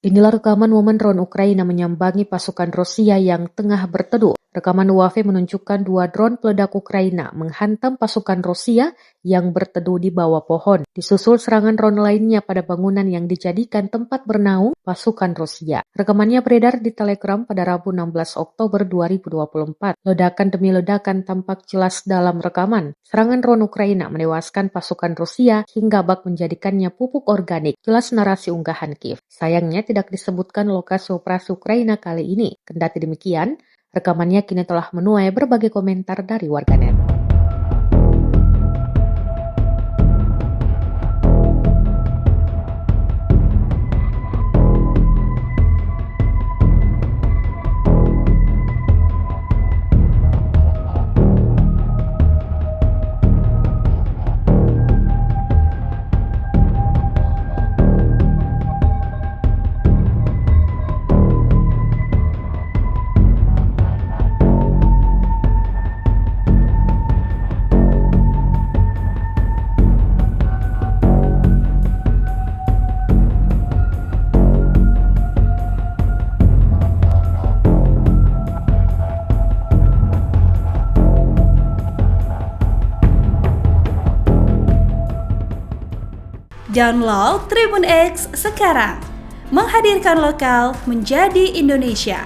Inilah rekaman momen drone Ukraina menyambangi pasukan Rusia yang tengah berteduh. Rekaman UAV menunjukkan 2 drone peledak Ukraina menghantam pasukan Rusia yang berteduh di bawah pohon. Disusul serangan drone lainnya pada bangunan yang dijadikan tempat bernaung pasukan Rusia. Rekamannya beredar di Telegram pada Rabu 16 Oktober 2024. Ledakan demi ledakan tampak jelas dalam rekaman. Serangan drone Ukraina menewaskan pasukan Rusia hingga bak menjadikannya pupuk organik. Jelas narasi unggahan Kiev. Sayangnya tidak disebutkan lokasi operasi Ukraina kali ini. Kendati demikian, rekamannya kini telah menuai berbagai komentar dari warganet. Download Tribun X sekarang, menghadirkan lokal menjadi Indonesia.